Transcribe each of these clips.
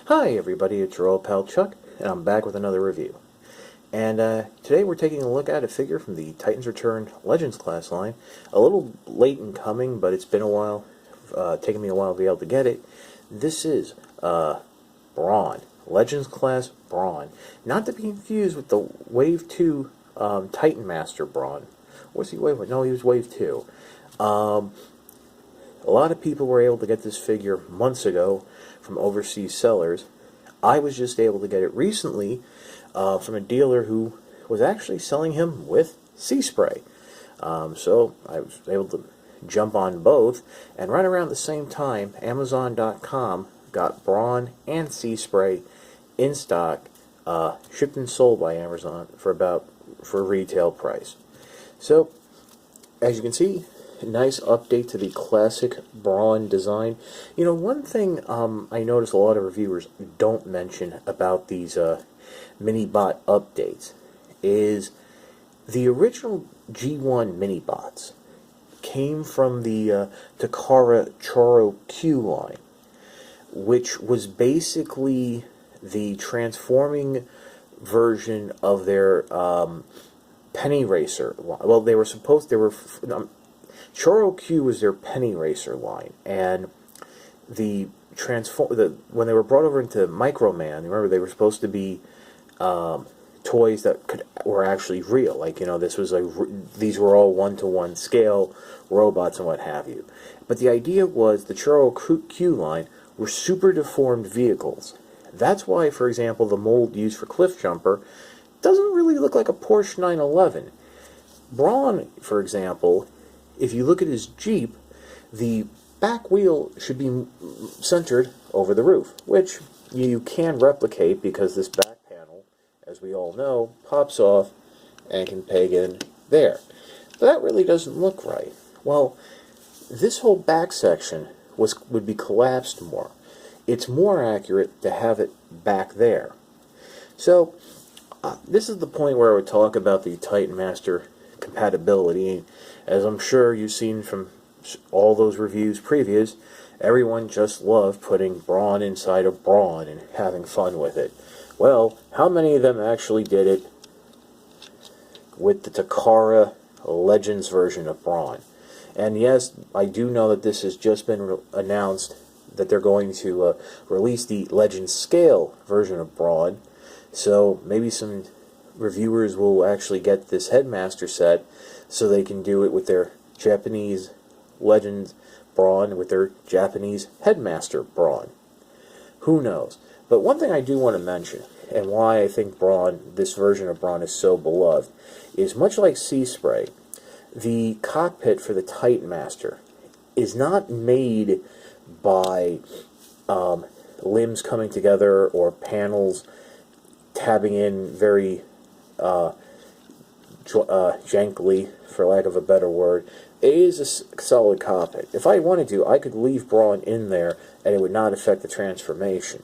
Hi everybody, it's your old pal Chuck, and I'm back with another review. And today we're taking a look at a figure from the Titans Return Legends class line. A little late in coming, but it's been a while, taken me a while to be able to get it. This is Brawn, Legends class Brawn. Not to be confused with the Wave 2 Titan Master Brawn. Was he Wave 1? No, he was Wave 2. A lot of people were able to get this figure months ago from overseas sellers. I was just able to get it recently from a dealer who was actually selling him with sea spray. So I was able to jump on both, and right around the same time, Amazon.com got Brawn and sea spray in stock, shipped and sold by Amazon for a retail price. So, as you can see, a nice update to the classic Brawn design. You know, one thing I noticed a lot of reviewers don't mention about these mini-bot updates is the original G1 mini-bots came from the Takara Choro Q line, which was basically the transforming version of their Penny Racer. Well, Choro Q was their Penny Racer line, and when they were brought over into Microman, remember they were supposed to be toys that were actually real. Like, you know, these were all one-to-one scale robots and what have you. But the idea was the Choro Q line were super deformed vehicles. That's why, for example, the mold used for Cliff Jumper doesn't really look like a Porsche 911. Brawn, for example, if you look at his Jeep, the back wheel should be centered over the roof, which you can replicate because this back panel, as we all know, pops off and can peg in there. But that really doesn't look right. Well, this whole back section would be collapsed more. It's more accurate to have it back there. So, this is the point where I would talk about the Titan Master compatibility. As I'm sure you've seen from all those reviews previous, everyone just loved putting Brawn inside of Brawn and having fun with it. Well, how many of them actually did it with the Takara Legends version of Brawn? And yes, I do know that this has just been announced that they're going to release the Legends Scale version of Brawn. So maybe some reviewers will actually get this Headmaster set so they can do it with their Japanese Legends Brawn with their Japanese Headmaster Brawn. Who knows? But one thing I do want to mention, and why I think this version of Brawn is so beloved, is much like Sea Spray, the cockpit for the Titan Master is not made by limbs coming together or panels tabbing in very jankily, for lack of a better word. It is a solid cockpit. If I wanted to, I could leave Brawn in there and it would not affect the transformation.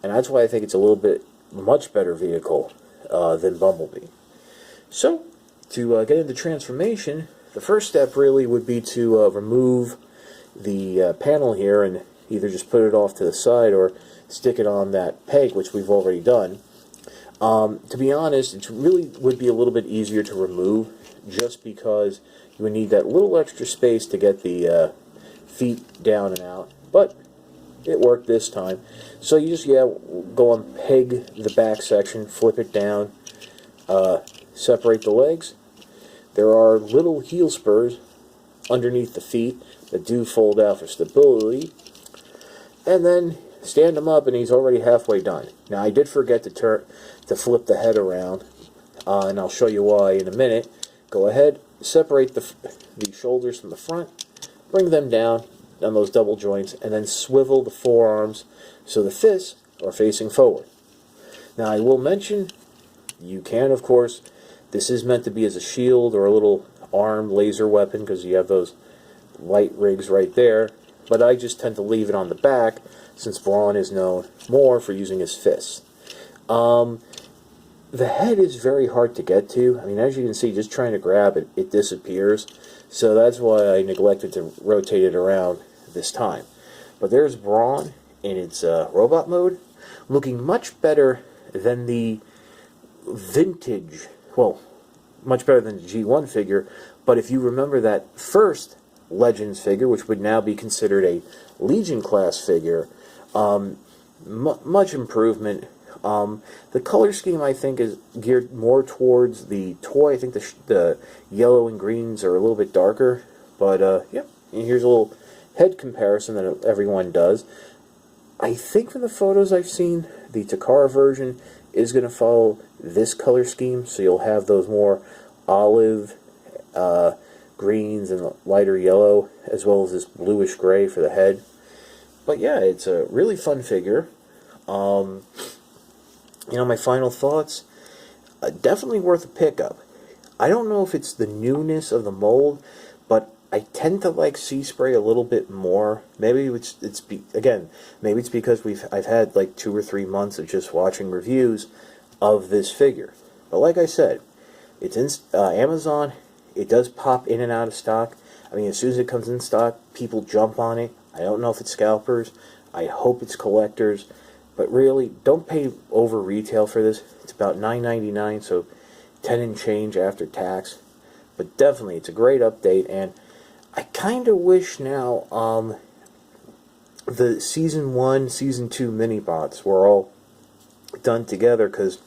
And that's why I think it's a much better vehicle than Bumblebee. So, to get into transformation, the first step really would be to remove the panel here and either just put it off to the side or stick it on that peg, which we've already done. To be honest, it really would be a little bit easier to remove just because you would need that little extra space to get the feet down and out, but it worked this time. So you just go and peg the back section, flip it down, separate the legs. There are little heel spurs underneath the feet that do fold out for stability, and then stand them up and he's already halfway done. Now I did forget to flip the head around, and I'll show you why in a minute. Go ahead, separate the shoulders from the front, bring them down on those double joints, and then swivel the forearms so the fists are facing forward. Now I will mention, you can, of course, this is meant to be as a shield or a little armed laser weapon because you have those light rigs right there, but I just tend to leave it on the back since Brawn is known more for using his fists. The head is very hard to get to. I mean, as you can see, just trying to grab it, it disappears. So that's why I neglected to rotate it around this time. But there's Brawn in its robot mode. looking much better than the vintage, well, much better than the G1 figure. But if you remember that first Legends figure, which would now be considered a Legion class figure, much improvement. The color scheme, I think, is geared more towards the toy. I think the yellow and greens are a little bit darker. But, yeah, and here's a little head comparison that everyone does. I think from the photos I've seen, the Takara version is going to follow this color scheme. So you'll have those more olive greens and lighter yellow, as well as this bluish gray for the head. But yeah, it's a really fun figure. You know, my final thoughts, definitely worth a pickup. I don't know if it's the newness of the mold, but I tend to like Sea Spray a little bit more. Maybe maybe it's because I've had like 2 or 3 months of just watching reviews of this figure. But like I said, it's in Amazon. It does pop in and out of stock. I mean, as soon as it comes in stock, people jump on it. I don't know if it's scalpers. I hope it's collectors. But really, don't pay over retail for this. It's about $9.99, so 10 and change after tax. But definitely, it's a great update, and I kind of wish now the Season 1, Season 2 mini-bots were all done together, because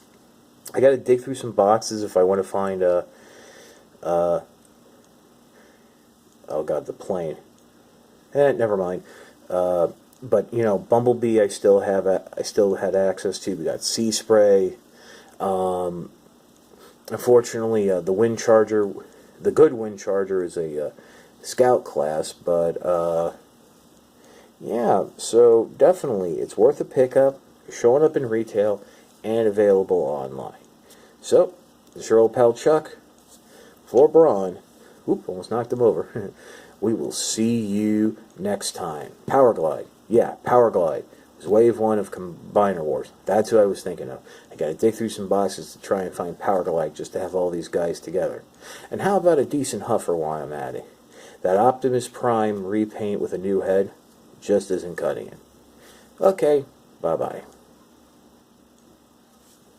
I got to dig through some boxes if I want to find oh god, the plane. Never mind. But you know, Bumblebee, I still had access to. We got Sea Spray. Unfortunately, the Wind Charger, the good Wind Charger, is a Scout class. But yeah, so definitely, it's worth a pickup. Showing up in retail and available online. So, this is your old pal Chuck for Brawn. Oop, almost knocked him over. We will see you next time. Power Glide. Yeah, Power Glide. It was Wave 1 of Combiner Wars. That's who I was thinking of. I gotta dig through some boxes to try and find Power Glide just to have all these guys together. And how about a decent huffer while I'm at it? That Optimus Prime repaint with a new head just isn't cutting it. Okay, bye-bye.